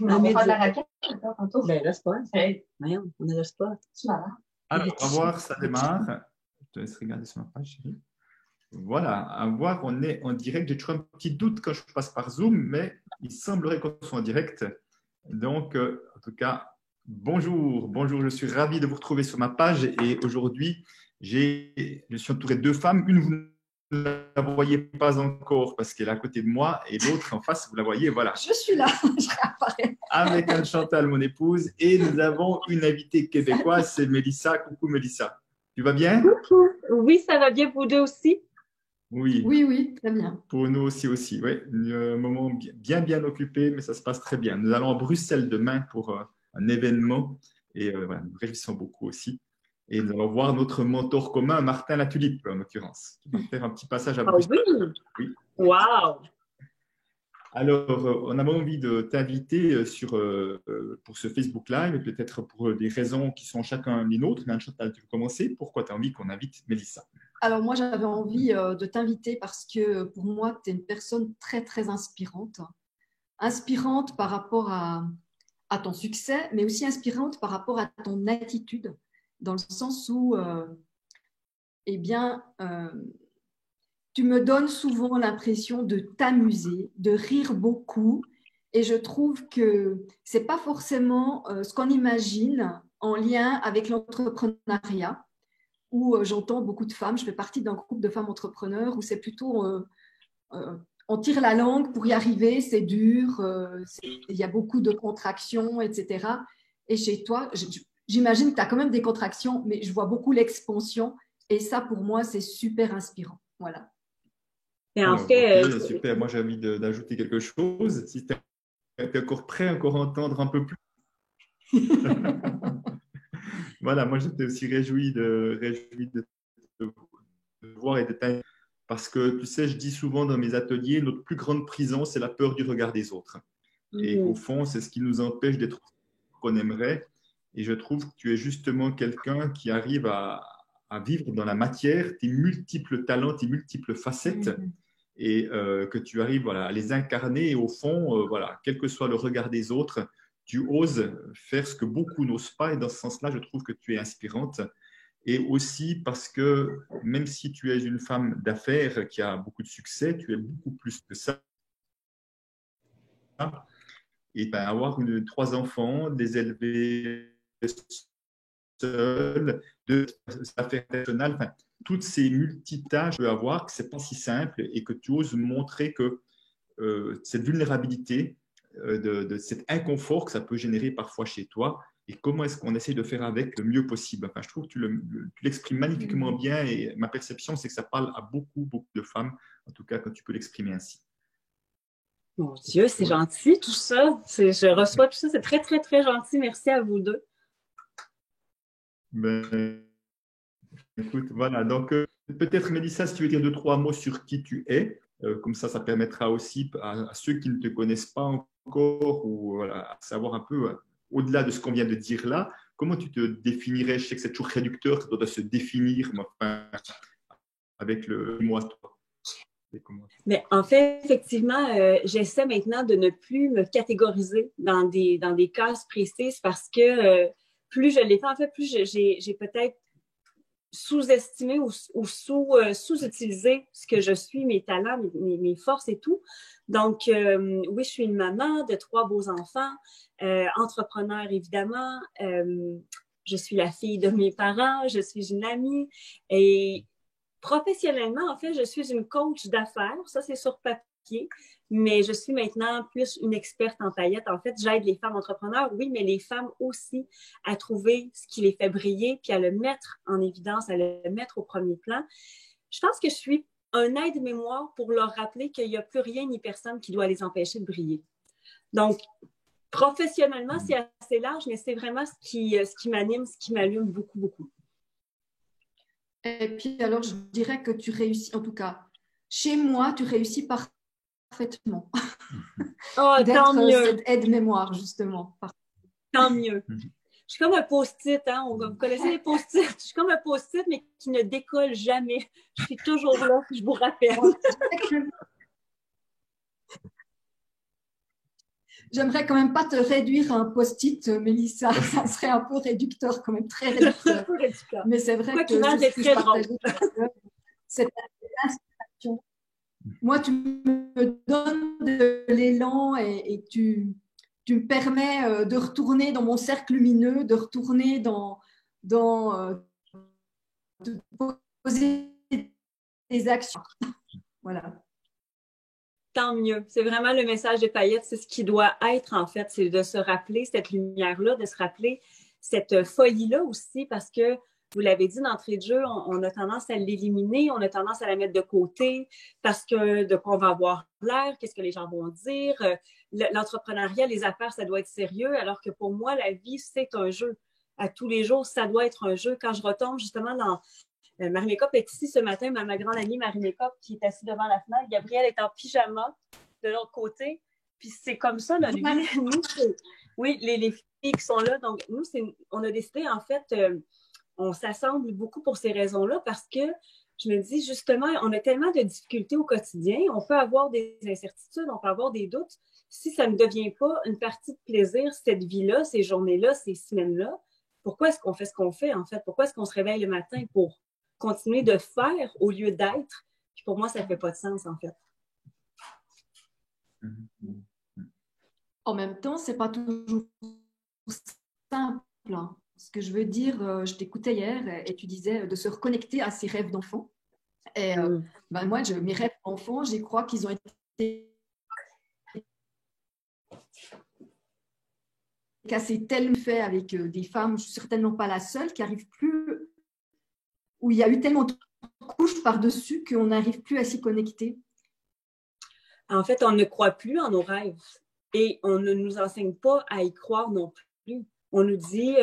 On va faire de la raquette tantôt. Ben, le spot. Hey. Voyons, on a le spot. Tu m'as l'air. Alors, à voir, ça démarre. Je te laisse regarder sur ma page, chérie. Voilà, à voir, on est en direct. J'ai toujours un petit doute quand je passe par Zoom, mais il semblerait qu'on soit en direct. Donc, en tout cas, bonjour, je suis ravi de vous retrouver sur ma page. Et aujourd'hui, je suis entouré de deux femmes. Une, vous ne la voyez pas encore parce qu'elle est à côté de moi, et l'autre en face, vous la voyez, voilà. Je suis là, je réapparais. Avec Anne-Chantal, mon épouse, et nous avons une invitée québécoise, c'est Mélissa. Coucou Mélissa, tu vas bien? Coucou. Oui, ça va bien, vous deux aussi? Oui. Oui, très bien. Pour nous aussi, oui. Un moment bien occupé, mais ça se passe très bien. Nous allons à Bruxelles demain pour un événement, et voilà, nous réjouissons beaucoup aussi. Et nous allons voir notre mentor commun, Martin Latulippe, en l'occurrence, qui va faire un petit passage à Bruxelles. Oui. Wow! Alors, on avait envie de t'inviter pour ce Facebook Live, et peut-être pour des raisons qui sont chacun les nôtres. Mais Anne-Chantal, tu veux commencer? Pourquoi tu as envie qu'on invite Mélissa? Alors, moi, j'avais envie de t'inviter parce que pour moi, tu es une personne très, très inspirante. Inspirante par rapport à ton succès, mais aussi inspirante par rapport à ton attitude, dans le sens où, tu me donnes souvent l'impression de t'amuser, de rire beaucoup, et je trouve que ce n'est pas forcément ce qu'on imagine en lien avec l'entrepreneuriat, où j'entends beaucoup de femmes, je fais partie d'un groupe de femmes entrepreneurs, où c'est plutôt on tire la langue pour y arriver, c'est dur, il y a beaucoup de contractions, etc. Et chez toi, j'imagine que tu as quand même des contractions, mais je vois beaucoup l'expansion, et ça, pour moi, c'est super inspirant. Voilà. Et en fait, okay, super. Moi, j'ai envie d'ajouter quelque chose. Si tu es encore prêt à encore entendre un peu plus. Voilà, moi, j'étais aussi réjoui de voir et de t'inviter. Parce que, tu sais, je dis souvent dans mes ateliers, notre plus grande prison, c'est la peur du regard des autres. Et au fond, c'est ce qui nous empêche d'être ce qu'on aimerait. Et je trouve que tu es justement quelqu'un qui arrive à vivre dans la matière tes multiples talents, tes multiples facettes, et que tu arrives voilà, à les incarner. Et au fond, voilà, quel que soit le regard des autres, tu oses faire ce que beaucoup n'osent pas. Et dans ce sens-là, je trouve que tu es inspirante. Et aussi parce que même si tu es une femme d'affaires qui a beaucoup de succès, tu es beaucoup plus que ça. Et ben, avoir trois enfants, les élever seuls, de affaires personnelles, enfin, toutes ces multitâches que tu peux avoir, que ce n'est pas si simple, et que tu oses montrer que cette vulnérabilité, de cet inconfort que ça peut générer parfois chez toi, et comment est-ce qu'on essaie de faire avec le mieux possible. Enfin, je trouve que tu l'exprimes magnifiquement bien, et ma perception, c'est que ça parle à beaucoup de femmes, en tout cas quand tu peux l'exprimer ainsi. Mon Dieu, c'est gentil tout ça. Je reçois tout ça, c'est très, très, très gentil. Merci à vous deux. Ben, écoute, voilà. Donc, peut-être, Mélissa, si tu veux dire 2-3 mots sur qui tu es, comme ça permettra aussi à ceux qui ne te connaissent pas encore, ou voilà, à savoir un peu, au-delà de ce qu'on vient de dire là, comment tu te définirais? Je sais que c'est toujours réducteur, tu dois se définir, mais enfin, avec le moi, toi. Mais en fait, effectivement, j'essaie maintenant de ne plus me catégoriser dans des cases précises parce que plus je l'ai fait, en fait, plus j'ai peut-être sous-estimé ou sous-utilisé ce que je suis, mes talents, mes forces et tout. Donc, oui, je suis une maman de 3 beaux enfants, entrepreneur évidemment, je suis la fille de mes parents, je suis une amie et professionnellement, en fait, je suis une coach d'affaires. Ça, c'est sur papier. Mais je suis maintenant plus une experte en paillettes. En fait, j'aide les femmes entrepreneurs, oui, mais les femmes aussi à trouver ce qui les fait briller, puis à le mettre en évidence, à le mettre au premier plan. Je pense que je suis un aide-mémoire pour leur rappeler qu'il n'y a plus rien ni personne qui doit les empêcher de briller. Donc, professionnellement, c'est assez large, mais c'est vraiment ce qui m'anime, ce qui m'allume beaucoup. Et puis, alors, je dirais que tu réussis, en tout cas, chez moi, tu réussis parfaitement. Oh, tant mieux. Cette aide-mémoire, justement. Tant mieux. Je suis comme un post-it, hein? Vous connaissez les post-it? Je suis comme un post-it, mais qui ne décolle jamais. Je suis toujours là, je vous rappelle. J'aimerais quand même pas te réduire à un post-it, Mélissa. Ça serait un peu réducteur, quand même, très réducteur. Mais c'est vrai que c'est ce que je partageais. Cette inspiration. Moi, tu me donnes de l'élan et tu me permets de retourner dans mon cercle lumineux, de retourner de poser des actions. Voilà. Tant mieux. C'est vraiment le message des paillettes. C'est ce qui doit être, en fait. C'est de se rappeler cette lumière-là, de se rappeler cette folie-là aussi, parce que, vous l'avez dit d'entrée de jeu, on a tendance à l'éliminer, on a tendance à la mettre de côté, parce que de quoi on va avoir l'air, qu'est-ce que les gens vont dire. L'entrepreneuriat, les affaires, ça doit être sérieux, alors que pour moi, la vie, c'est un jeu. À tous les jours, ça doit être un jeu. Quand je retombe justement dans Marie-Mécop est ici ce matin, ma grande amie Marie-Mécop qui est assise devant la fenêtre. Gabrielle est en pyjama de l'autre côté. Puis c'est comme ça, notre vie. Nous, oui, les filles qui sont là. Donc, nous, on a décidé, en fait, on s'assemble beaucoup pour ces raisons-là parce que je me dis, justement, on a tellement de difficultés au quotidien. On peut avoir des incertitudes, on peut avoir des doutes. Si ça ne devient pas une partie de plaisir, cette vie-là, ces journées-là, ces semaines-là, pourquoi est-ce qu'on fait ce qu'on fait, en fait? Pourquoi est-ce qu'on se réveille le matin pour continuer de faire au lieu d'être? Puis pour moi, ça ne fait pas de sens, en fait. En même temps, ce n'est pas toujours simple. Ce que je veux dire, je t'écoutais hier et tu disais de se reconnecter à ses rêves d'enfant. Et moi, mes rêves d'enfant, j'y crois qu'ils ont été cassés tellement fait avec des femmes, je ne suis certainement pas la seule, qui n'arrivent plus, où il y a eu tellement de couches par-dessus qu'on n'arrive plus à s'y connecter. En fait, on ne croit plus en nos rêves et on ne nous enseigne pas à y croire non plus. On nous dit,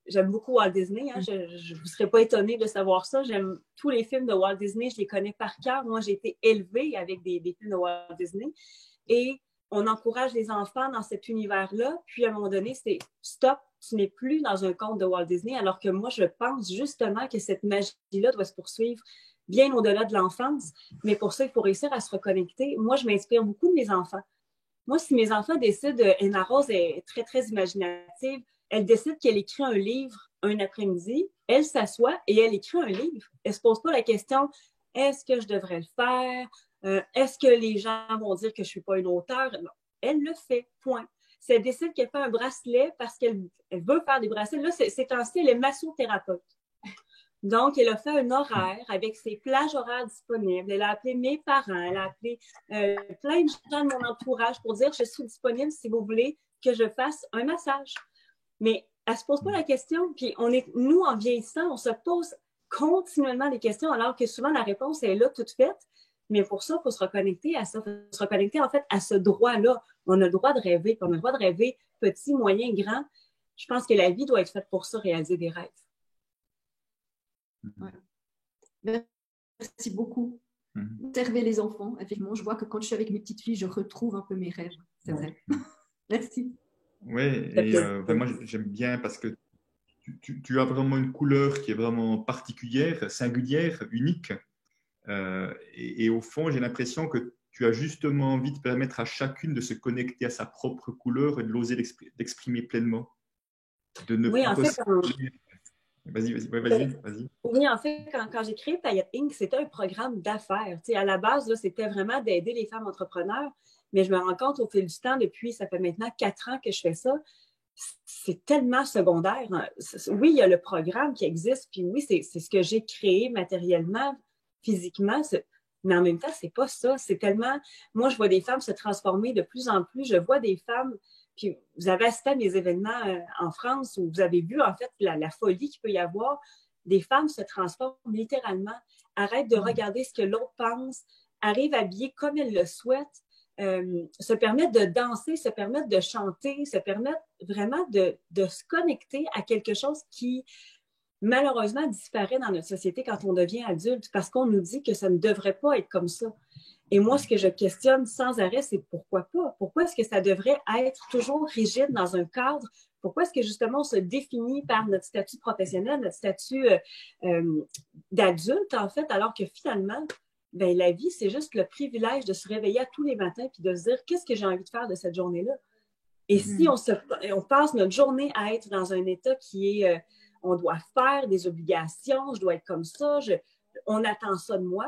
j'aime beaucoup Walt Disney, hein, je ne vous serais pas étonnée de savoir ça, j'aime tous les films de Walt Disney, je les connais par cœur. Moi, j'ai été élevée avec des films de Walt Disney et on encourage les enfants dans cet univers-là, puis à un moment donné, c'est stop, tu n'es plus dans un conte de Walt Disney, alors que moi, je pense justement que cette magie-là doit se poursuivre bien au-delà de l'enfance, mais pour ça, il faut réussir à se reconnecter. Moi, je m'inspire beaucoup de mes enfants. Moi, si mes enfants décident, Emma Rose est très, très imaginative, elle décide qu'elle écrit un livre un après-midi, elle s'assoit et elle écrit un livre. Elle ne se pose pas la question, est-ce que je devrais le faire? Est-ce que les gens vont dire que je ne suis pas une auteure? Non, elle le fait, point. Si elle décide qu'elle fait un bracelet parce qu'elle veut faire des bracelets, là, c'est ainsi, elle est massothérapeute. Donc, elle a fait un horaire avec ses plages horaires disponibles. Elle a appelé mes parents, elle a appelé plein de gens de mon entourage pour dire « Je suis disponible si vous voulez que je fasse un massage. » Mais elle ne se pose pas la question. Puis, nous, en vieillissant, on se pose continuellement des questions alors que souvent, la réponse est là, toute faite. Mais pour ça, il faut se reconnecter à ça. Il faut se reconnecter, en fait, à ce droit-là. On a le droit de rêver. Puis on a le droit de rêver petit, moyen, grand. Je pense que la vie doit être faite pour ça, réaliser des rêves. Ouais. Merci beaucoup. Observer les enfants. Effectivement, je vois que quand je suis avec mes petites filles, je retrouve un peu mes rêves. C'est vrai. Merci. Oui, et moi j'aime bien parce que tu as vraiment une couleur qui est vraiment particulière, singulière, unique. Et au fond, j'ai l'impression que tu as justement envie de permettre à chacune de se connecter à sa propre couleur et de l'oser l'exprimer pleinement. De ne oui, en fait, Vas-y. Oui, en fait, quand j'ai créé Paillettes Inc., c'était un programme d'affaires. Tu sais, à la base, là, c'était vraiment d'aider les femmes entrepreneurs, mais je me rends compte au fil du temps, depuis, ça fait maintenant 4 ans que je fais ça, c'est tellement secondaire. Oui, il y a le programme qui existe, puis oui, c'est ce que j'ai créé matériellement, physiquement, mais en même temps, c'est pas ça. C'est tellement... Moi, je vois des femmes se transformer de plus en plus. Je vois des femmes... Puis vous avez assisté à mes événements en France où vous avez vu en fait la folie qu'il peut y avoir. Des femmes se transforment littéralement, arrêtent de regarder ce que l'autre pense, arrivent habillées comme elles le souhaitent, se permettent de danser, se permettent de chanter, se permettent vraiment de se connecter à quelque chose qui malheureusement disparaît dans notre société quand on devient adulte parce qu'on nous dit que ça ne devrait pas être comme ça. Et moi, ce que je questionne sans arrêt, c'est pourquoi pas? Pourquoi est-ce que ça devrait être toujours rigide dans un cadre? Pourquoi est-ce que justement on se définit par notre statut professionnel, notre statut d'adulte, en fait, alors que finalement, ben, la vie, c'est juste le privilège de se réveiller à tous les matins puis de se dire qu'est-ce que j'ai envie de faire de cette journée-là? Et si on passe notre journée à être dans un état qui est on doit faire des obligations, je dois être comme ça, on attend ça de moi,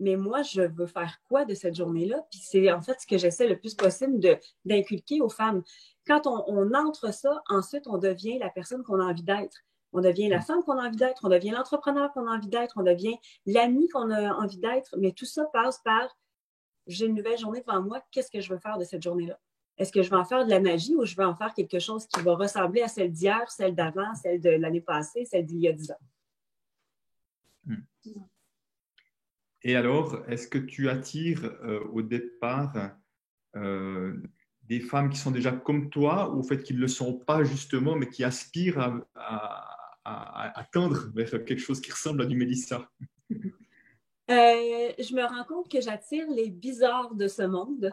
mais moi, je veux faire quoi de cette journée-là? Puis c'est en fait ce que j'essaie le plus possible d'inculquer aux femmes. Quand on entre ça, ensuite, on devient la personne qu'on a envie d'être. On devient la femme qu'on a envie d'être, on devient l'entrepreneur qu'on a envie d'être, on devient l'ami qu'on a envie d'être, mais tout ça passe par j'ai une nouvelle journée devant moi, qu'est-ce que je veux faire de cette journée-là? Est-ce que je vais en faire de la magie ou je vais en faire quelque chose qui va ressembler à celle d'hier, celle d'avant, celle de l'année passée, celle d'il y a 10 ans? Et alors, est-ce que tu attires au départ des femmes qui sont déjà comme toi ou au fait qu'ils ne le sont pas justement, mais qui aspirent à tendre vers quelque chose qui ressemble à du Mélissa? Je me rends compte que j'attire les bizarres de ce monde.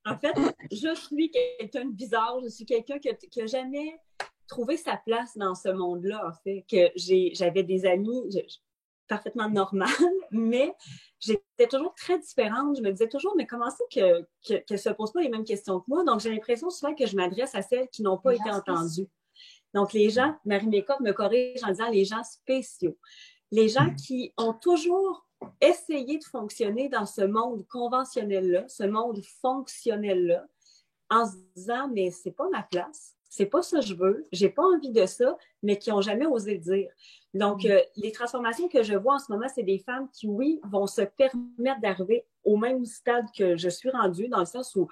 En fait, je suis quelqu'un de bizarre. Je suis quelqu'un qui n'a jamais trouvé sa place dans ce monde-là, en fait. J'avais des amis parfaitement normales, mais j'étais toujours très différente. Je me disais toujours, mais comment c'est qu'elles ne se posent pas les mêmes questions que moi? Donc, j'ai l'impression souvent que je m'adresse à celles qui n'ont pas été entendues. Donc, les gens, Marie-Mécotte me corrige en disant les gens spéciaux. Les gens qui ont toujours essayé de fonctionner dans ce monde conventionnel-là, ce monde fonctionnel-là, en se disant, mais c'est pas ma place, c'est pas ça que je veux, j'ai pas envie de ça, mais qui n'ont jamais osé dire. Donc, les transformations que je vois en ce moment, c'est des femmes qui, oui, vont se permettre d'arriver au même stade que je suis rendue, dans le sens où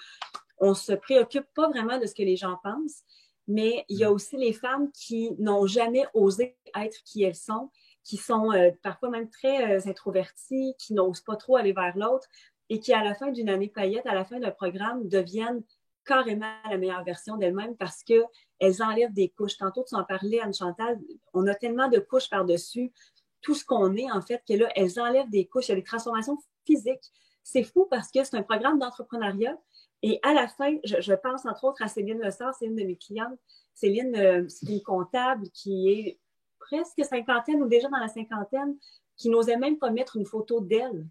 on se préoccupe pas vraiment de ce que les gens pensent, mais il y a aussi les femmes qui n'ont jamais osé être qui elles sont, qui sont parfois même très introverties, qui n'osent pas trop aller vers l'autre et qui, à la fin d'une année paillette, à la fin d'un programme, deviennent carrément la meilleure version d'elles-mêmes parce qu'elles enlèvent des couches. Tantôt, tu en parlais, Anne-Chantal, on a tellement de couches par-dessus tout ce qu'on est, en fait, que là, elles enlèvent des couches. Il y a des transformations physiques. C'est fou parce que c'est un programme d'entrepreneuriat. Et à la fin, je pense entre autres à Céline Lessard, c'est une de mes clientes. Céline, c'est une comptable qui est presque cinquantaine ou déjà dans la cinquantaine, qui n'osait même pas mettre une photo d'elle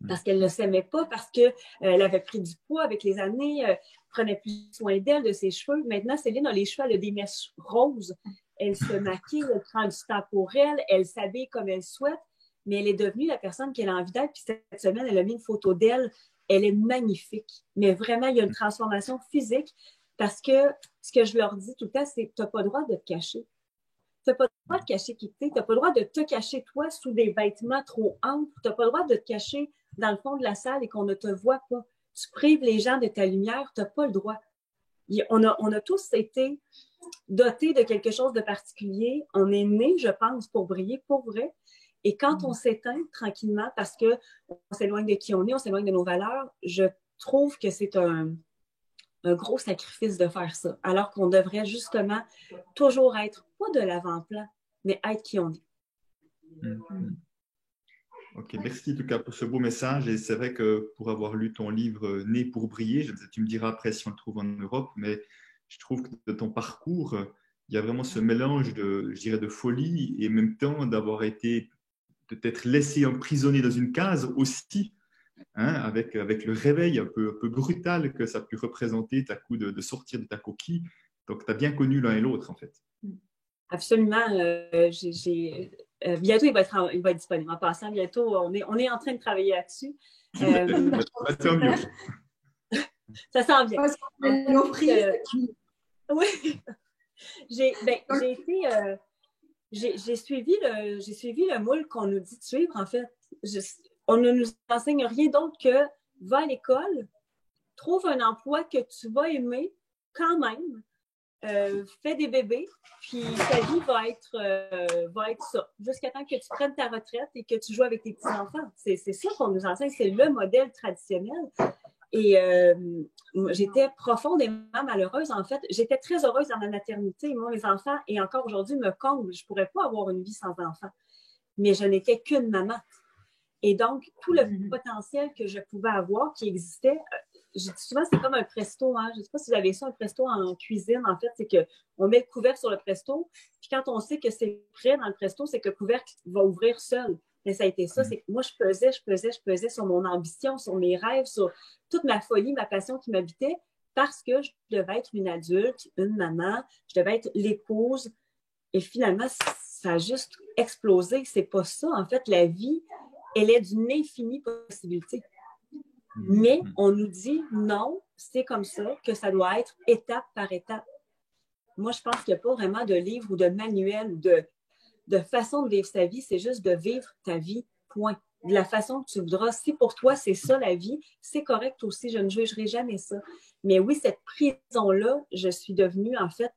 parce qu'elle ne s'aimait pas, parce qu'elle avait pris du poids avec les années, prenait plus soin d'elle, de ses cheveux. Maintenant, Céline a les cheveux, elle a des mèches roses. Elle se maquille, elle prend du temps pour elle, elle s'habille comme elle souhaite, mais elle est devenue la personne qu'elle a envie d'être. Puis cette semaine, elle a mis une photo d'elle. Elle est magnifique. Mais vraiment, il y a une transformation physique parce que ce que je leur dis tout le temps, c'est que tu n'as pas le droit de te cacher. Tu n'as pas le droit de cacher qui tu es. Tu n'as pas le droit de te cacher toi sous des vêtements trop amples. Tu n'as pas le droit de te cacher dans le fond de la salle et qu'on ne te voit pas. Tu prives les gens de ta lumière. Tu n'as pas le droit. On a tous été dotés de quelque chose de particulier. On est né, je pense, pour briller, pour vrai. Et quand on s'éteint tranquillement parce qu'on s'éloigne de qui on est, on s'éloigne de nos valeurs, je trouve que c'est un gros sacrifice de faire ça. Alors qu'on devrait justement toujours être, pas de l'avant-plan, mais être qui on est. Ok, merci en tout cas pour ce beau message. Et c'est vrai que pour avoir lu ton livre Né pour briller, tu me diras après si on le trouve en Europe, mais je trouve que de ton parcours, il y a vraiment ce mélange de, je dirais, de folie et en même temps d'avoir été peut-être laissé emprisonné dans une case aussi, hein, avec le réveil un peu brutal que ça a pu représenter à coup de sortir de ta coquille. Donc, tu as bien connu l'un et l'autre, en fait. Absolument. Bientôt, il va être disponible. En passant, bientôt, on est en train de travailler là-dessus. Tant mieux. Ça s'en vient. Oui. J'ai suivi le moule qu'on nous dit de suivre, en fait. On ne nous enseigne rien d'autre que va à l'école, trouve un emploi que tu vas aimer quand même, fais des bébés, puis ta vie va être ça, jusqu'à temps que tu prennes ta retraite et que tu joues avec tes petits-enfants. C'est ça qu'on nous enseigne, c'est le modèle traditionnel. Et j'étais profondément malheureuse, en fait. J'étais très heureuse dans ma maternité. Moi, mes enfants, et encore aujourd'hui, me comblent. Je ne pourrais pas avoir une vie sans enfants. Mais je n'étais qu'une maman. Et donc, tout le potentiel que je pouvais avoir, qui existait, je dis souvent, c'est comme un presto. Hein? Je ne sais pas si vous avez ça, un presto en cuisine. En fait, c'est qu'on met le couvercle sur le presto. Puis quand on sait que c'est prêt dans le presto, c'est que le couvercle va ouvrir seul. Mais ça a été ça, c'est que moi, je pesais sur mon ambition, sur mes rêves, sur toute ma folie, ma passion qui m'habitait, parce que je devais être une adulte, une maman, je devais être l'épouse. Et finalement, ça a juste explosé. C'est pas ça. En fait, la vie, elle est d'une infinie possibilité. Mais on nous dit non, c'est comme ça, que ça doit être étape par étape. Moi, je pense qu'il n'y a pas vraiment de livre ou de manuel ou de façon de vivre sa vie. C'est juste de vivre ta vie, point. De la façon que tu voudras. Si pour toi, c'est ça la vie, c'est correct aussi. Je ne jugerai jamais ça. Mais oui, cette prison-là, je suis devenue, en fait,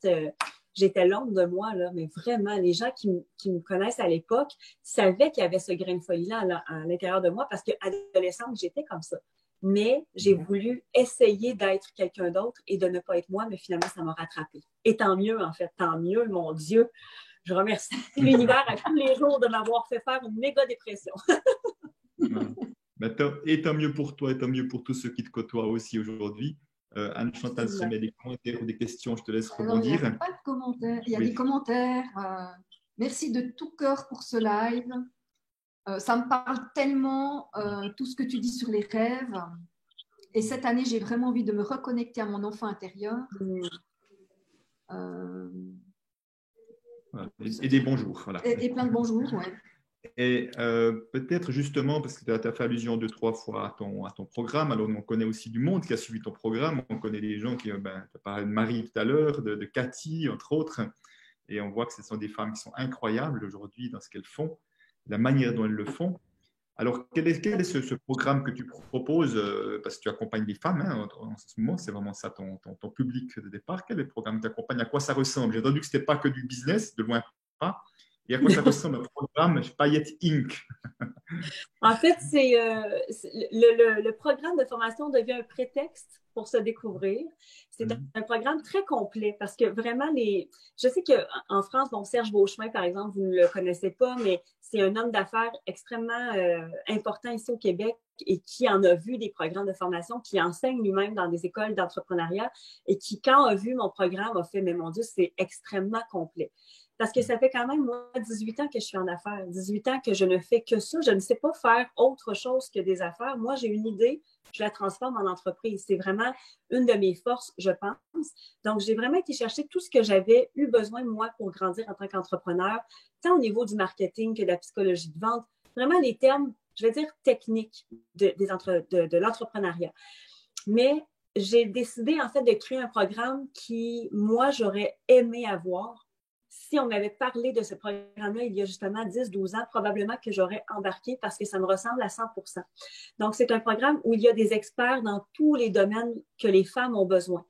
j'étais l'ombre de moi, là, mais vraiment, les gens qui me connaissent à l'époque savaient qu'il y avait ce grain de folie-là à l'intérieur de moi parce qu'adolescente, j'étais comme ça. Mais j'ai voulu essayer d'être quelqu'un d'autre et de ne pas être moi, mais finalement, ça m'a rattrapée. Et tant mieux, en fait, tant mieux, mon Dieu. Je remercie l'univers à tous les jours de m'avoir fait faire une méga dépression. Et tant mieux pour toi, et tant mieux pour tous ceux qui te côtoient aussi aujourd'hui. Anne-Chantal se met des commentaires ou des questions, je te laisse rebondir. Il n'y a pas de commentaires, il y a des commentaires. Merci de tout cœur pour ce live. Ça me parle tellement, tout ce que tu dis sur les rêves. Et cette année, j'ai vraiment envie de me reconnecter à mon enfant intérieur. Et des bonjours. Voilà. Et plein de bonjours, ouais. Et peut-être justement, parce que tu as fait allusion 2-3 fois à ton programme, alors on connaît aussi du monde qui a suivi ton programme, on connaît des gens qui, tu as parlé de Marie tout à l'heure, de Cathy, entre autres, et on voit que ce sont des femmes qui sont incroyables aujourd'hui dans ce qu'elles font, la manière dont elles le font. Alors, quel est ce programme que tu proposes, parce que tu accompagnes des femmes, hein, en ce moment, c'est vraiment ça ton public de départ. Quel est le programme que tu accompagnes? À quoi ça ressemble? J'ai entendu que ce n'était pas que du business, de loin pas. Et à quoi ça ressemble un programme Paillettes Inc. En fait, c'est le programme de formation devient un prétexte pour se découvrir. C'est un programme très complet parce que vraiment, je sais qu'en France, bon, Serge Beauchemin, par exemple, vous ne le connaissez pas, mais c'est un homme d'affaires extrêmement important ici au Québec et qui en a vu des programmes de formation, qui enseigne lui-même dans des écoles d'entrepreneuriat et qui, quand a vu mon programme, a fait, mais mon Dieu, c'est extrêmement complet. Parce que ça fait quand même, moi, 18 ans que je suis en affaires, 18 ans que je ne fais que ça. Je ne sais pas faire autre chose que des affaires. Moi, j'ai une idée, je la transforme en entreprise. C'est vraiment une de mes forces, je pense. Donc, j'ai vraiment été chercher tout ce que j'avais eu besoin, moi, pour grandir en tant qu'entrepreneur, tant au niveau du marketing que de la psychologie de vente. Vraiment les termes, je vais dire, techniques de l'entrepreneuriat. Mais j'ai décidé, en fait, de créer un programme qui, moi, j'aurais aimé avoir. Si on m'avait parlé de ce programme-là il y a justement 10-12 ans, probablement que j'aurais embarqué parce que ça me ressemble à 100%. Donc, c'est un programme où il y a des experts dans tous les domaines que les femmes ont besoin.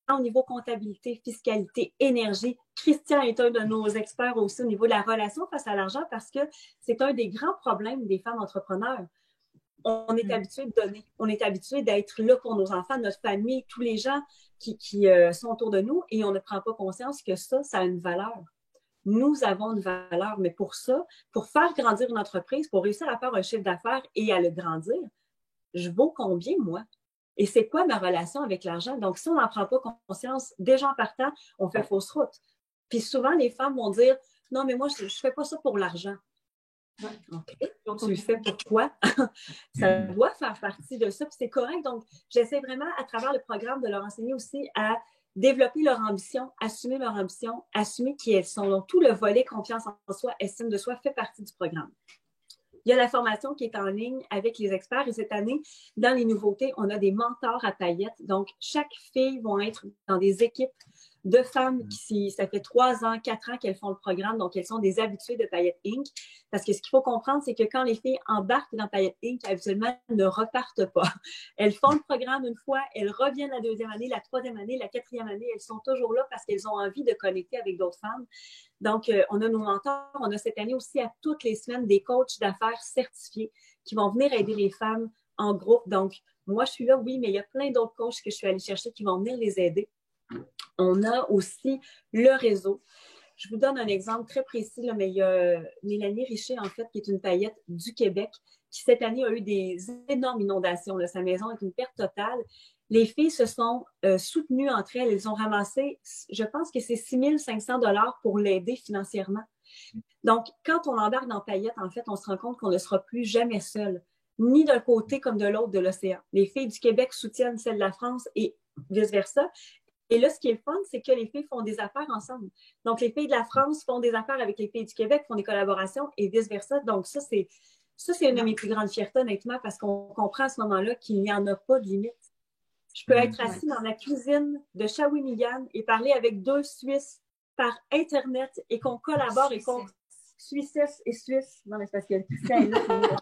Tant au niveau comptabilité, fiscalité, énergie. Christian est un de nos experts aussi au niveau de la relation face à l'argent parce que c'est un des grands problèmes des femmes entrepreneurs. On est habitué de donner, on est habitué d'être là pour nos enfants, notre famille, tous les gens qui sont autour de nous et on ne prend pas conscience que ça a une valeur. Nous avons une valeur, mais pour ça, pour faire grandir une entreprise, pour réussir à faire un chiffre d'affaires et à le grandir, je vaux combien, moi? Et c'est quoi ma relation avec l'argent? Donc, si on n'en prend pas conscience, déjà en partant, on fait fausse route. Puis souvent, les femmes vont dire, non, mais moi, je ne fais pas ça pour l'argent. OK. Donc, tu le fais pourquoi? Ça doit faire partie de ça, puis c'est correct. Donc, j'essaie vraiment, à travers le programme, de leur enseigner aussi à développer leur ambition, assumer qui elles sont. Donc, tout le volet confiance en soi, estime de soi fait partie du programme. Il y a la formation qui est en ligne avec les experts et cette année, dans les nouveautés, on a des mentors à paillettes. Donc, chaque fille va être dans des équipes de femmes qui, ça fait 3 ans, 4 ans qu'elles font le programme, donc elles sont des habituées de Paillettes Inc. Parce que ce qu'il faut comprendre, c'est que quand les filles embarquent dans Paillettes Inc., habituellement, elles ne repartent pas. Elles font le programme une fois, elles reviennent la 2e année, la 3e année, la 4e année, elles sont toujours là parce qu'elles ont envie de connecter avec d'autres femmes. Donc, on a nos mentors, on a cette année aussi à toutes les semaines des coachs d'affaires certifiés qui vont venir aider les femmes en groupe. Donc, moi, je suis là, oui, mais il y a plein d'autres coachs que je suis allée chercher qui vont venir les aider. On a aussi le réseau. Je vous donne un exemple très précis, là, mais il y a Mélanie Richer, en fait, qui est une paillette du Québec, qui cette année a eu des énormes inondations. Là. Sa maison est une perte totale. Les filles se sont soutenues entre elles. Elles ont ramassé, je pense que c'est 6 500 $ pour l'aider financièrement. Donc, quand on embarque dans Paillettes, en fait, on se rend compte qu'on ne sera plus jamais seul, ni d'un côté comme de l'autre de l'océan. Les filles du Québec soutiennent celles de la France et vice-versa. Et là, ce qui est le fun, c'est que les filles font des affaires ensemble. Donc, les filles de la France font des affaires avec les filles du Québec, font des collaborations et vice-versa. Donc, ça, c'est une de mes plus grandes fiertés, honnêtement, parce qu'on comprend à ce moment-là qu'il n'y en a pas de limite. Je peux être assis dans la cuisine de Shawinigan et parler avec 2 Suisses par Internet et qu'on collabore et qu'on... Suissesse et Suisse. Non, mais c'est parce qu'il y a le là.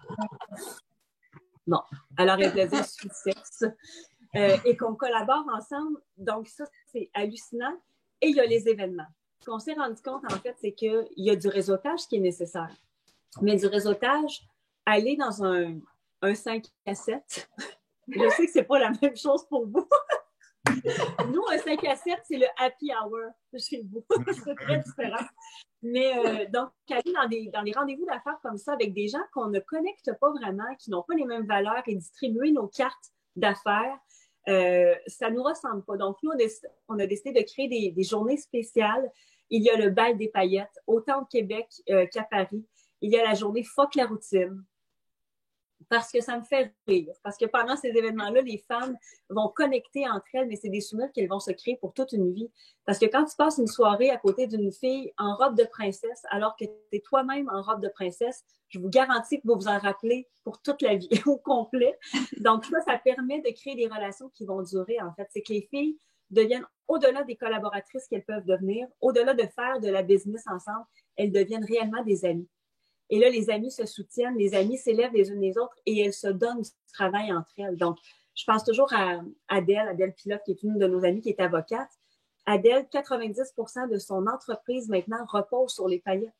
Bon, alors elle voulait dire Suissesse. Et qu'on collabore ensemble. Donc, ça, c'est hallucinant. Et il y a les événements. Ce qu'on s'est rendu compte, en fait, c'est qu'il y a du réseautage qui est nécessaire. Mais du réseautage, aller dans un 5 à 7, je sais que c'est pas la même chose pour vous. Nous, un 5 à 7, c'est le happy hour chez vous. C'est très différent. Mais donc, aller dans des rendez-vous d'affaires comme ça avec des gens qu'on ne connecte pas vraiment, qui n'ont pas les mêmes valeurs et distribuer nos cartes d'affaires, ça ne nous ressemble pas. Donc, nous, on a décidé de créer des journées spéciales. Il y a le bal des paillettes, autant au Québec qu'à Paris. Il y a la journée Fuck la routine. Parce que ça me fait rire. Parce que pendant ces événements-là, les femmes vont connecter entre elles, mais c'est des souvenirs qu'elles vont se créer pour toute une vie. Parce que quand tu passes une soirée à côté d'une fille en robe de princesse, alors que tu es toi-même en robe de princesse, je vous garantis que vous vous en rappelez pour toute la vie, au complet. Donc ça permet de créer des relations qui vont durer, en fait. C'est que les filles deviennent, au-delà des collaboratrices qu'elles peuvent devenir, au-delà de faire de la business ensemble, elles deviennent réellement des amies. Et là, les amis se soutiennent, les amis s'élèvent les unes les autres et elles se donnent du travail entre elles. Donc, je pense toujours à Adèle Pilote, qui est une de nos amies, qui est avocate. Adèle, 90% de son entreprise maintenant repose sur les paillettes.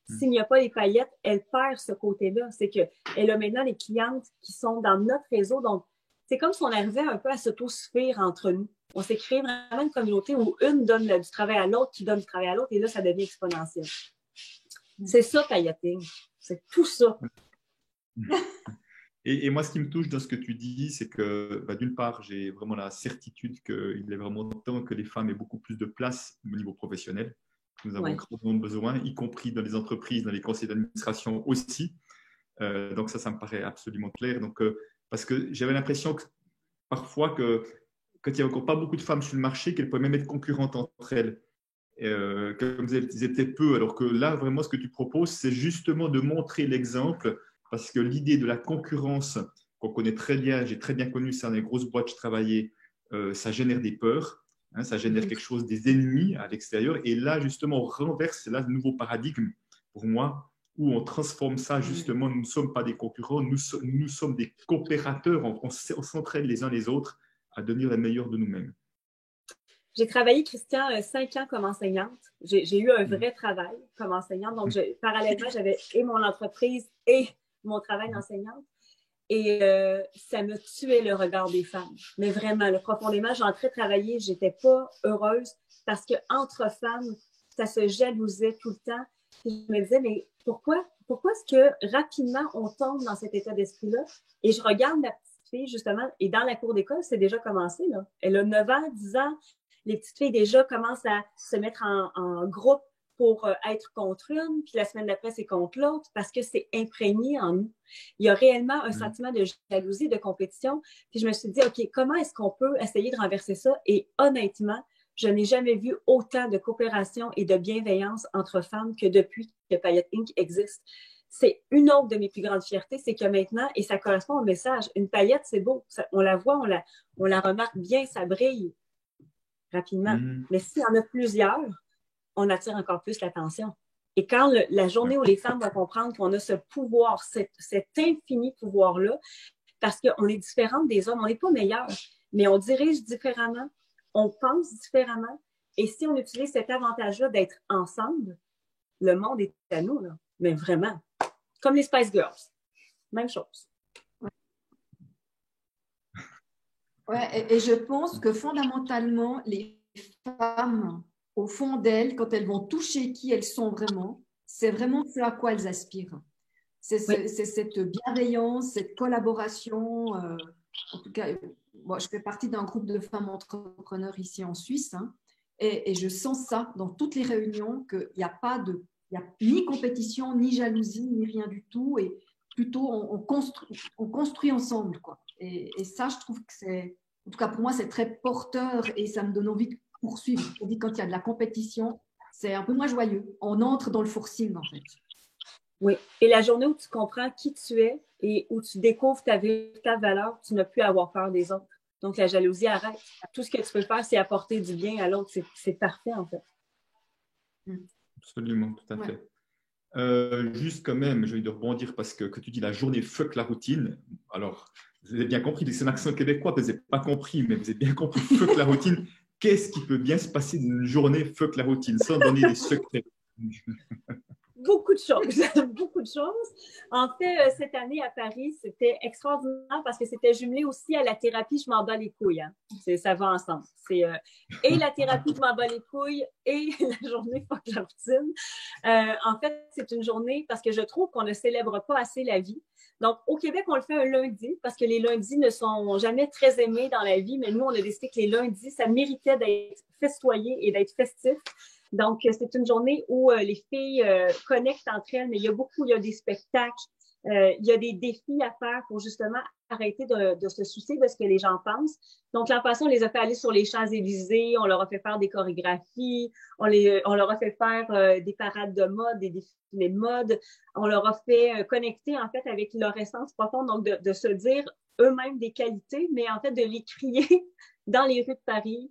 S'il n'y a pas les paillettes, elle perd ce côté-là. C'est qu'elle a maintenant les clientes qui sont dans notre réseau. Donc, c'est comme si on arrivait un peu à s'autosuffire entre nous. On s'est créé vraiment une communauté où une donne du travail à l'autre, qui donne du travail à l'autre, et là, ça devient exponentiel. C'est ça, pailletting. C'est tout ça. Et moi, ce qui me touche dans ce que tu dis, c'est que, d'une part, j'ai vraiment la certitude qu'il est vraiment temps que les femmes aient beaucoup plus de place au niveau professionnel. Nous avons grandement besoin, y compris dans les entreprises, dans les conseils d'administration aussi. Donc ça me paraît absolument clair. Donc, parce que j'avais l'impression que parfois, quand il n'y a encore pas beaucoup de femmes sur le marché, qu'elles pouvaient même être concurrentes entre elles. Comme ils étaient peu, alors que là, vraiment, ce que tu proposes, c'est justement de montrer l'exemple, parce que l'idée de la concurrence, qu'on connaît très bien, j'ai très bien connu ça dans les grosses boîtes où je travaillais, ça génère des peurs, hein, ça génère quelque chose, des ennemis à l'extérieur, et là, justement, on renverse là, le nouveau paradigme, pour moi, où on transforme ça, justement, nous ne sommes pas des concurrents, nous sommes des coopérateurs, on s'entraide les uns les autres à devenir les meilleurs de nous-mêmes. J'ai travaillé, Christian, 5 ans comme enseignante. J'ai eu un vrai travail comme enseignante. Donc, parallèlement, j'avais et mon entreprise et mon travail d'enseignante. Et ça me tuait le regard des femmes. Mais vraiment, profondément, j'entrais travailler, j'étais pas heureuse parce qu'entre femmes, ça se jalousait tout le temps. Et je me disais, mais pourquoi est-ce que rapidement, on tombe dans cet état d'esprit-là? Et je regarde ma petite fille, justement, et dans la cour d'école, c'est déjà commencé, là. Elle a 9 ans, 10 ans. Les petites filles déjà commencent à se mettre en groupe pour être contre une, puis la semaine d'après, c'est contre l'autre, parce que c'est imprégné en nous. Il y a réellement un sentiment de jalousie, de compétition. Puis je me suis dit, OK, comment est-ce qu'on peut essayer de renverser ça? Et honnêtement, je n'ai jamais vu autant de coopération et de bienveillance entre femmes que depuis que Paillettes Inc. existe. C'est une autre de mes plus grandes fiertés, c'est que maintenant, et ça correspond au message, une paillette, c'est beau. Ça, on la voit, on la remarque bien, ça brille rapidement. Mais s'il y en a plusieurs, on attire encore plus l'attention. Et quand la journée où les femmes vont comprendre qu'on a ce pouvoir, cet infini pouvoir-là, parce qu'on est différentes des hommes, on n'est pas meilleurs, mais on dirige différemment, on pense différemment, et si on utilise cet avantage-là d'être ensemble, le monde est à nous, là. Mais vraiment. Comme les Spice Girls. Même chose. Ouais, et je pense que fondamentalement, les femmes, au fond d'elles, quand elles vont toucher qui elles sont vraiment, c'est vraiment ce à quoi elles aspirent. C'est cette bienveillance, cette collaboration. En tout cas, moi, je fais partie d'un groupe de femmes entrepreneurs ici en Suisse, hein, et je sens ça dans toutes les réunions, qu'il n'y a pas n'y a ni compétition, ni jalousie, ni rien du tout. Et plutôt, on construit ensemble, quoi. Et ça, je trouve que c'est, en tout cas pour moi, c'est très porteur et ça me donne envie de poursuivre. On dit quand il y a de la compétition, c'est un peu moins joyeux. On entre dans le forcing, en fait. Oui. Et la journée où tu comprends qui tu es et où tu découvres ta véritable valeur, tu n'as plus à avoir peur des autres. Donc, la jalousie arrête. Tout ce que tu peux faire, c'est apporter du bien à l'autre. C'est parfait, en fait. Absolument, tout à fait. Juste quand même, je vais de rebondir parce que tu dis la journée fuck la routine. Alors, vous avez bien compris, c'est un accent québécois, vous n'avez pas compris, mais vous avez bien compris, fuck la routine. Qu'est-ce qui peut bien se passer d'une journée fuck la routine sans donner des secrets? Beaucoup de choses, beaucoup de choses. En fait, cette année à Paris, c'était extraordinaire parce que c'était jumelé aussi à la thérapie Je m'en bats les couilles. Hein. Ça va ensemble. C'est et la thérapie Je m'en bats les couilles et la journée fuck la routine. En fait, c'est une journée parce que je trouve qu'on ne célèbre pas assez la vie. Donc, au Québec, on le fait un lundi parce que les lundis ne sont jamais très aimés dans la vie, mais nous, on a décidé que les lundis, ça méritait d'être festoyé et d'être festif. Donc, c'est une journée où les filles connectent entre elles, mais il y a des spectacles, il y a des défis à faire pour justement arrêter de se soucier de ce que les gens pensent. Donc, l'an passé, on les a fait aller sur les Champs-Élysées, on leur a fait faire des chorégraphies, on leur a fait faire des parades de mode, des défilés de mode, on leur a fait connecter en fait avec leur essence profonde, donc de se dire eux-mêmes des qualités, mais en fait de les crier dans les rues de Paris.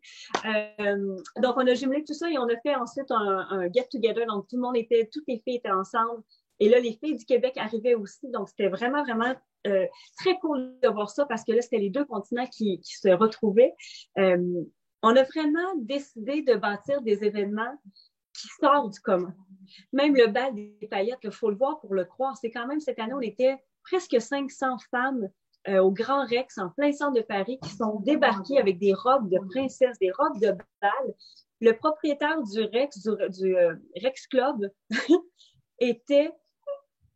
Donc, on a jumelé tout ça et on a fait ensuite un get-together. Donc, toutes les filles étaient ensemble. Et là, les filles du Québec arrivaient aussi. Donc, c'était vraiment, vraiment très cool de voir ça parce que là, c'était les deux continents qui se retrouvaient. On a vraiment décidé de bâtir des événements qui sortent du commun. Même le bal des paillettes, il faut le voir pour le croire. C'est quand même, cette année, on était presque 500 femmes au Grand Rex, en plein centre de Paris, qui sont débarqués avec des robes de princesse, des robes de bal. Le propriétaire du Rex, du Rex Club, était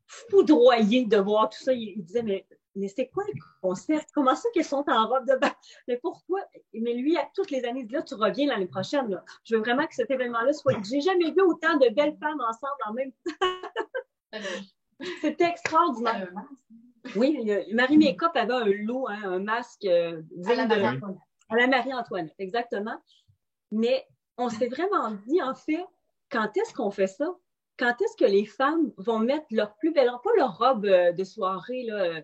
foudroyé de voir tout ça. Il disait, mais c'est quoi le concept? Comment ça qu'ils sont en robe de bal? Mais pourquoi? Mais lui, à toutes les années, il dit, là, tu reviens l'année prochaine. Là. Je veux vraiment que cet événement-là soit... J'ai jamais vu autant de belles femmes ensemble en même temps. C'était extraordinaire. Oui, Marie Makeup avait un lot, hein, un masque à la Marie-Antoinette, exactement. Mais on s'est vraiment dit, en fait, quand est-ce qu'on fait ça? Quand est-ce que les femmes vont mettre leur plus belle, pas leur robe de soirée là,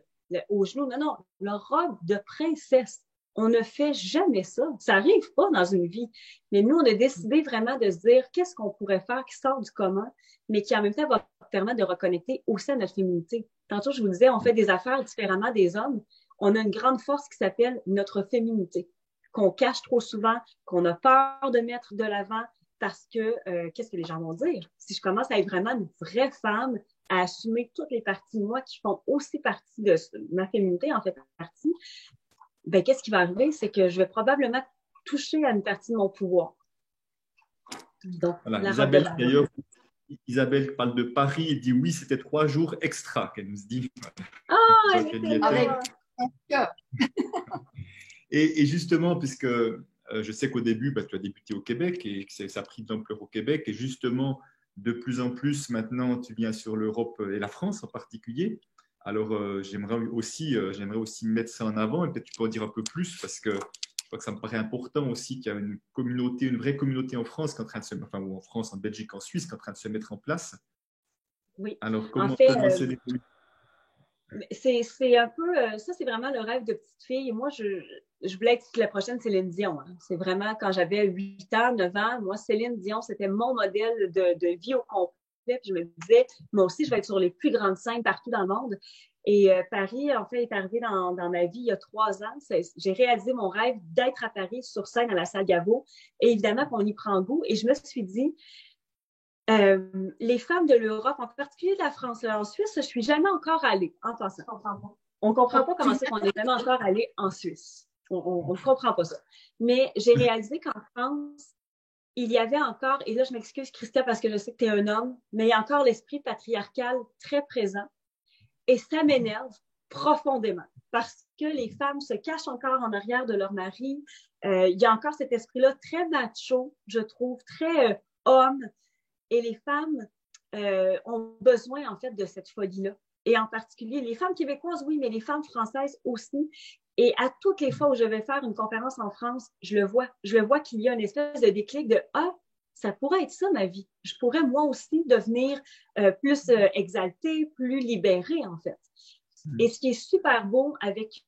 aux genoux, non, leur robe de princesse. On ne fait jamais ça. Ça n'arrive pas dans une vie. Mais nous, on a décidé vraiment de se dire qu'est-ce qu'on pourrait faire qui sort du commun, mais qui en même temps va permettre de reconnecter aussi à notre féminité. Tantôt, je vous disais, on fait des affaires différemment des hommes. On a une grande force qui s'appelle notre féminité, qu'on cache trop souvent, qu'on a peur de mettre de l'avant parce que qu'est-ce que les gens vont dire? Si je commence à être vraiment une vraie femme, à assumer toutes les parties de moi qui font aussi partie de ma féminité, en fait partie, ben, qu'est-ce qui va arriver? C'est que je vais probablement toucher à une partie de mon pouvoir. Donc, voilà, Isabelle, d'ailleurs, Isabelle parle de Paris et dit oui, c'était 3 jours extra qu'elle nous dit. Ah, et justement, puisque je sais qu'au début, tu as débuté au Québec et que ça a pris de l'ampleur au Québec, et justement, de plus en plus, maintenant, tu viens sur l'Europe et la France en particulier. Alors, j'aimerais aussi mettre ça en avant et peut-être tu peux en dire un peu plus parce que je crois que ça me paraît important aussi qu'il y a une communauté, une vraie communauté en France qui est en train de ou en France, en Belgique, en Suisse, qui est en train de se mettre en place. Oui. Alors, comment ça se déroule? C'est un peu, ça c'est vraiment le rêve de petite fille. Moi, je voulais être la prochaine Céline Dion. Hein. C'est vraiment quand j'avais 8 ans, 9 ans, moi, Céline Dion, c'était mon modèle de vie au complet. Puis je me disais, moi aussi, je vais être sur les plus grandes scènes partout dans le monde. Et Paris, en fait, est arrivé dans ma vie il y a 3 ans. J'ai réalisé mon rêve d'être à Paris sur scène à la salle Gaveau. Et évidemment, on y prend goût. Et je me suis dit, les femmes de l'Europe, en particulier de la France, là, en Suisse, je suis jamais encore allée en passant. On ne comprend pas comment c'est qu'on n'est jamais encore allé en Suisse. On ne comprend pas ça. Mais j'ai réalisé qu'en France, il y avait encore, et là je m'excuse Christophe parce que je sais que tu es un homme, mais il y a encore l'esprit patriarcal très présent. Et ça m'énerve profondément parce que les femmes se cachent encore en arrière de leur mari. Il y a encore cet esprit-là très macho, je trouve, très homme. Et les femmes ont besoin, en fait, de cette folie-là. Et en particulier, les femmes québécoises, oui, mais les femmes françaises aussi. Et à toutes les fois où je vais faire une conférence en France, je le vois qu'il y a une espèce de déclic de « Ah, ça pourrait être ça ma vie. Je pourrais moi aussi devenir plus exaltée, plus libérée en fait. » Et ce qui est super beau avec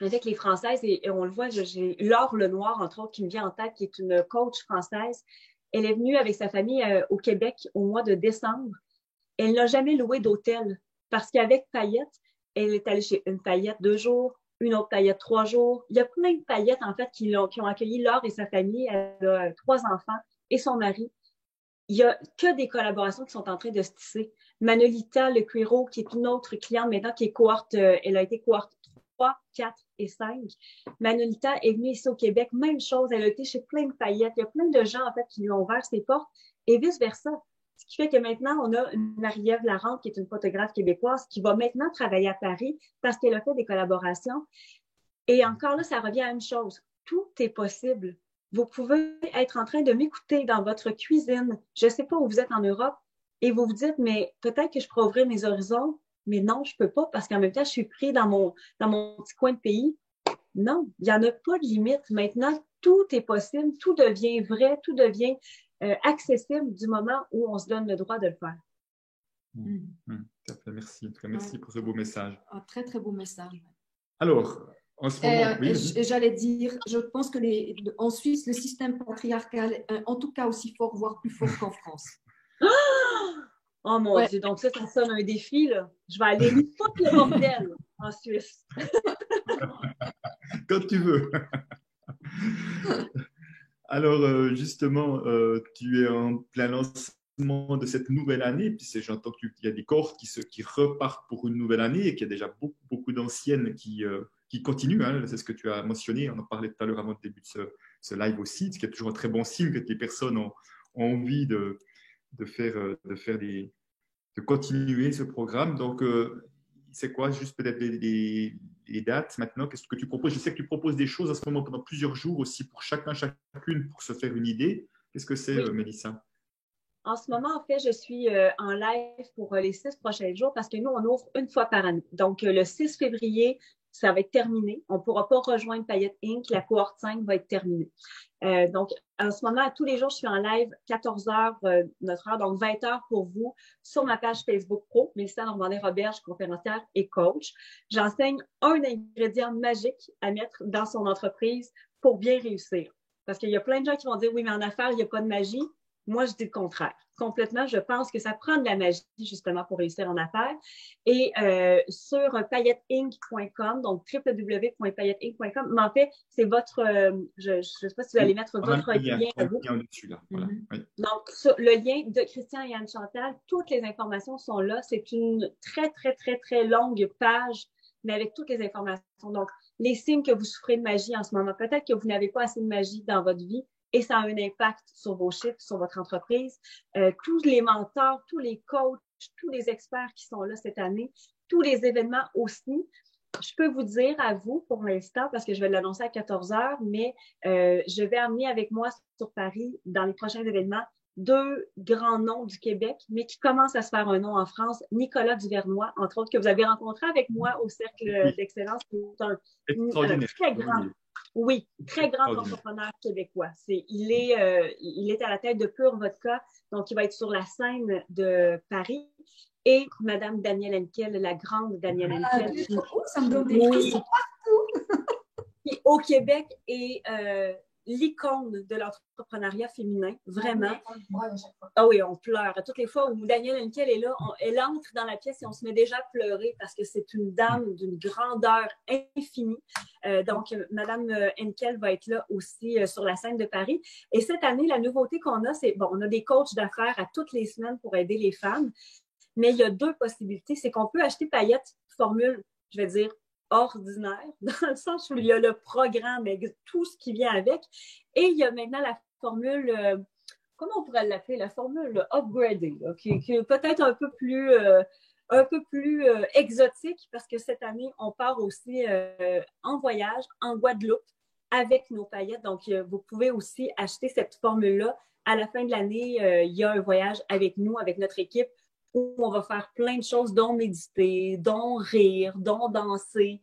les Françaises, et on le voit, j'ai Laure Lenoir, entre autres, qui me vient en tête, qui est une coach française. Elle est venue avec sa famille au Québec au mois de décembre. Elle n'a jamais loué d'hôtel parce qu'avec Payette, elle est allée chez une Payette 2 jours, une autre Payette 3 jours. Il y a plein de Payettes, en fait, qui ont accueilli Laure et sa famille. Elle a 3 enfants et son mari. Il n'y a que des collaborations qui sont en train de se tisser. Manolita Le Cuiro, qui est une autre cliente maintenant, qui est cohorte, elle a été cohorte 3, 4 et 5. Manolita est venue ici au Québec, même chose, elle a été chez plein de Payettes. Il y a plein de gens, en fait, qui lui ont ouvert ses portes et vice-versa. Ce qui fait que maintenant, on a une Marie-Ève Larente, qui est une photographe québécoise, qui va maintenant travailler à Paris parce qu'elle a fait des collaborations. Et encore là, ça revient à une chose. Tout est possible. Vous pouvez être en train de m'écouter dans votre cuisine. Je ne sais pas où vous êtes en Europe et vous vous dites, mais peut-être que je pourrais ouvrir mes horizons, mais non, je ne peux pas parce qu'en même temps, je suis pris dans mon petit coin de pays. Non, il n'y en a pas de limite. Maintenant, tout est possible, tout devient vrai, tout devient accessible du moment où on se donne le droit de le faire. Merci. Merci pour ce beau message. Un très, très beau message. Alors, en ce moment, oui. J'allais dire, je pense que en Suisse, le système patriarcal est en tout cas aussi fort, voire plus fort qu'en France. Oh mon Dieu, donc ça sonne un défi, là. Je vais aller foutre le bordel en Suisse. Quand tu veux. Alors, justement, tu es en plein lancement de cette nouvelle année, puis j'entends qu'il y a des cohortes qui repartent pour une nouvelle année et qu'il y a déjà beaucoup d'anciennes qui continuent. Hein. C'est ce que tu as mentionné, on en parlait tout à l'heure avant le début de ce live aussi, ce qui est toujours un très bon signe que les personnes ont envie de continuer ce programme. Donc, c'est quoi juste peut-être les dates maintenant? Qu'est-ce que tu proposes? Je sais que tu proposes des choses en ce moment pendant plusieurs jours aussi pour chacune pour se faire une idée. Qu'est-ce que c'est, Mélissa? En ce moment, en fait, je suis en live pour les 6 prochains jours parce que nous, on ouvre une fois par année. Donc, le 6 février, ça va être terminé. On ne pourra pas rejoindre Payette Inc. La cohorte 5 va être terminée. Donc, en ce moment, tous les jours, je suis en live 14h notre heure, donc 20h pour vous sur ma page Facebook Pro, Mélissa Normandin-Robert, conférencière et coach. J'enseigne un ingrédient magique à mettre dans son entreprise pour bien réussir. Parce qu'il y a plein de gens qui vont dire, oui, mais en affaires, il n'y a pas de magie. Moi, je dis le contraire. Complètement, je pense que ça prend de la magie justement pour réussir en affaires. Et sur payetteinc.com, donc www.payetteinc.com, mais en fait, c'est votre, je ne sais pas si vous allez mettre votre lien à vous. Dessus, là. Voilà. Oui. Donc, le lien de Christian et Anne-Chantal, toutes les informations sont là. C'est une très, très, très, très longue page, mais avec toutes les informations. Donc, les signes que vous souffrez de magie en ce moment, peut-être que vous n'avez pas assez de magie dans votre vie, et ça a un impact sur vos chiffres, sur votre entreprise. Tous les mentors, tous les coachs, tous les experts qui sont là cette année, tous les événements aussi. Je peux vous dire à vous pour l'instant, parce que je vais l'annoncer à 14h, mais je vais amener avec moi sur Paris, dans les prochains événements, 2 grands noms du Québec, mais qui commencent à se faire un nom en France. Nicolas Duvernois, entre autres, que vous avez rencontré avec moi au Cercle d'Excellence, qui est un très grand... Oui, très grand entrepreneur québécois. Il est à la tête de Pure Vodka, donc il va être sur la scène de Paris. Et Madame Danielle Henkel, la grande Danielle Henkel. Ça me donne des frissons partout. Qui, au Québec, est l'icône de l'entrepreneuriat féminin, vraiment. Ah oui, on pleure. À toutes les fois où Danielle Henkel est là, elle entre dans la pièce et on se met déjà à pleurer parce que c'est une dame d'une grandeur infinie. Donc, Madame Henkel va être là aussi sur la scène de Paris. Et cette année, la nouveauté qu'on a, c'est, bon, on a des coachs d'affaires à toutes les semaines pour aider les femmes, mais il y a 2 possibilités. C'est qu'on peut acheter Payette formule, je vais dire, ordinaire, dans le sens où il y a le programme avec tout ce qui vient avec. Et il y a maintenant la formule, comment on pourrait l'appeler, la formule upgradée, là, qui est peut-être un peu plus exotique, parce que cette année, on part aussi en voyage en Guadeloupe avec nos paillettes. Donc, vous pouvez aussi acheter cette formule-là à la fin de l'année, il y a un voyage avec nous, avec notre équipe, où on va faire plein de choses, dont méditer, dont rire, dont danser,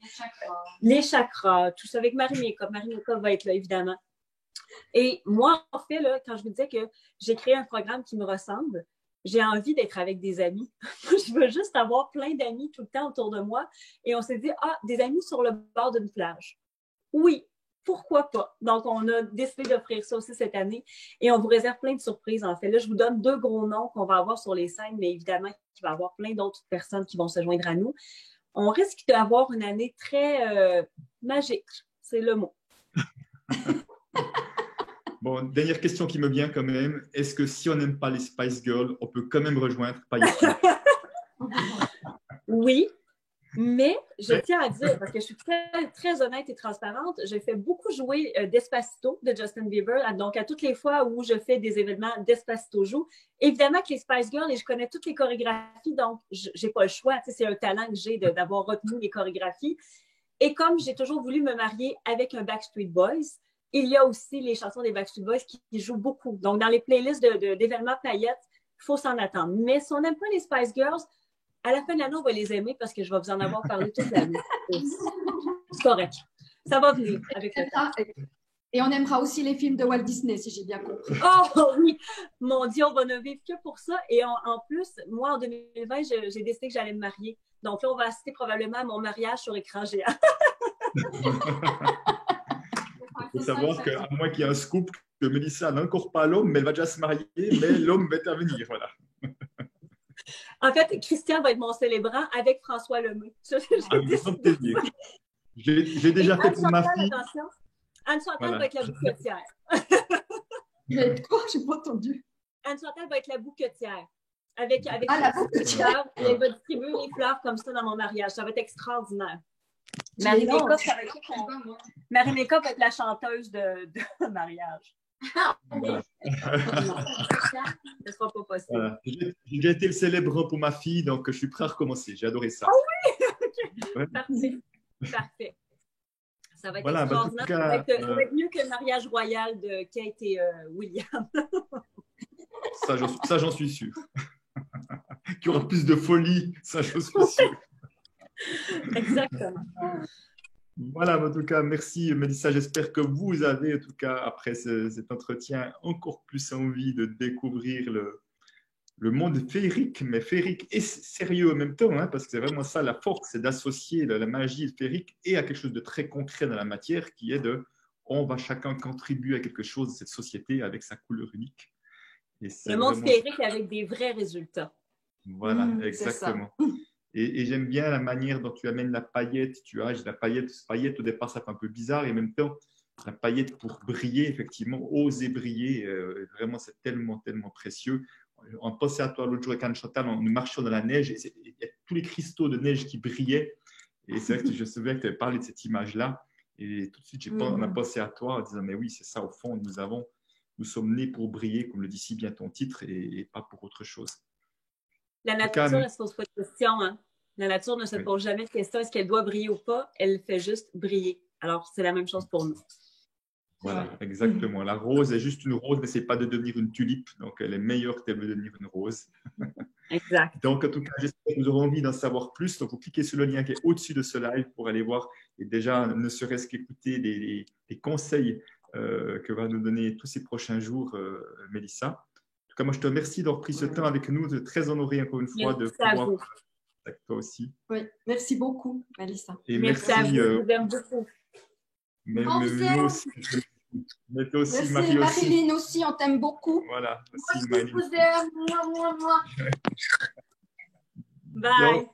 les chakras, tout ça avec Marie-Mécop. Marie-Mécop va être là, évidemment. Et moi, en fait, là, quand je vous disais que j'ai créé un programme qui me ressemble, j'ai envie d'être avec des amis. Je veux juste avoir plein d'amis tout le temps autour de moi. Et on s'est dit, des amis sur le bord d'une plage. Oui, pourquoi pas? Donc, on a décidé d'offrir ça aussi cette année et on vous réserve plein de surprises, en fait. Là, je vous donne 2 gros noms qu'on va avoir sur les scènes, mais évidemment, il va y avoir plein d'autres personnes qui vont se joindre à nous. On risque d'avoir une année très magique, c'est le mot. Bon, dernière question qui me vient quand même. Est-ce que si on n'aime pas les Spice Girls, on peut quand même rejoindre Paillettes? Oui. Mais je tiens à dire, parce que je suis très, très honnête et transparente, j'ai fait beaucoup jouer Despacito de Justin Bieber. Donc, à toutes les fois où je fais des événements, Despacito joue. Évidemment que les Spice Girls, et je connais toutes les chorégraphies, donc je n'ai pas le choix. C'est un talent que j'ai d'avoir retenu les chorégraphies. Et comme j'ai toujours voulu me marier avec un Backstreet Boys, il y a aussi les chansons des Backstreet Boys qui jouent beaucoup. Donc, dans les playlists d'événements paillettes, il faut s'en attendre. Mais si on n'aime pas les Spice Girls, à la fin de l'année, on va les aimer parce que je vais vous en avoir parlé toute l'année. C'est correct. Ça va venir avec le temps. Et on aimera aussi les films de Walt Disney, si j'ai bien compris. Oh oui! Mon Dieu, on va ne vivre que pour ça. Et en plus, moi, en 2020, j'ai décidé que j'allais me marier. Donc là, on va assister probablement à mon mariage sur écran géant. Il faut savoir qu'à moins qu'il y ait un scoop que Mélissa n'a encore pas l'homme, mais elle va déjà se marier, mais l'homme va intervenir. Voilà. En fait, Christian va être mon célébrant avec François Lemay. J'ai déjà fait pour ma fille. Anne-Chantal va être la bouquetière. Quoi? Je n'ai pas entendu. Anne-Chantal va être la bouquetière. Avec la bouquetière. Et elle va distribuer les fleurs comme ça dans mon mariage. Ça va être extraordinaire. Marie-Mécop va être la chanteuse de mariage. Voilà. Ce sera pas possible. Voilà. J'ai déjà été le célébrant pour ma fille, donc je suis prêt à recommencer. J'ai adoré ça. Ah oui? Okay. Ouais. Parfait. Ça va être extraordinaire. Cas, ça va être mieux que le mariage royal de Kate et William. Ça, j'en suis sûr. Qu'il y aura plus de folie, ça, j'en suis sûr. Exactement. Voilà, en tout cas, merci Mélissa. J'espère que vous avez, en tout cas, après cet entretien, encore plus envie de découvrir le monde féerique, mais féerique et sérieux en même temps, hein, parce que c'est vraiment ça la force, c'est d'associer la magie féerique et à quelque chose de très concret dans la matière, qui est on va chacun contribuer à quelque chose de cette société avec sa couleur unique. Et le monde féerique avec des vrais résultats. Voilà, exactement. Et j'aime bien la manière dont tu amènes la paillette. Tu as la paillette, au départ, ça fait un peu bizarre. Et en même temps, la paillette pour briller, effectivement, oser briller. Vraiment, c'est tellement, tellement précieux. On pensait à toi l'autre jour avec Anne-Chantal, nous marchions dans la neige. Et il y a tous les cristaux de neige qui brillaient. Et c'est vrai que je me souviens que tu avais parlé de cette image-là. Et tout de suite, on a pensé à toi en disant, mais oui, c'est ça, au fond, nous sommes nés pour briller, comme le dit si bien ton titre, et pas pour autre chose. La nature, elle ne se pose pas de questions. Hein? La nature ne se pose jamais de questions. Est-ce qu'elle doit briller ou pas? Elle fait juste briller. Alors, c'est la même chose pour nous. Voilà, exactement. La rose est juste une rose, mais ce n'est pas de devenir une tulipe. Donc, elle est meilleure qu'elle veut devenir une rose. Exact. Donc, en tout cas, j'espère que vous aurez envie d'en savoir plus. Donc, vous cliquez sur le lien qui est au-dessus de ce live pour aller voir et déjà, ne serait-ce qu'écouter les conseils que va nous donner tous ces prochains jours, Mélissa. Moi, je te remercie d'avoir pris ce temps avec nous, de très honoré encore une fois de pouvoir avec toi aussi. Oui, merci beaucoup, Mélissa. Et merci à vous, je vous aime beaucoup. Mais nous aussi. Mais toi aussi, merci, Marie aussi. Marilyn aussi, on t'aime beaucoup. Voilà. Aussi, moi, je vous aime. Moi. Bye. Donc,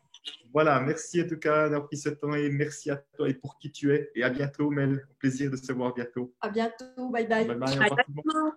voilà, merci en tout cas d'avoir pris ce temps et merci à toi et pour qui tu es. Et à bientôt, Mel. Au plaisir de se voir bientôt. À bientôt. Bye bye. Bye bye. Au revoir tout le monde.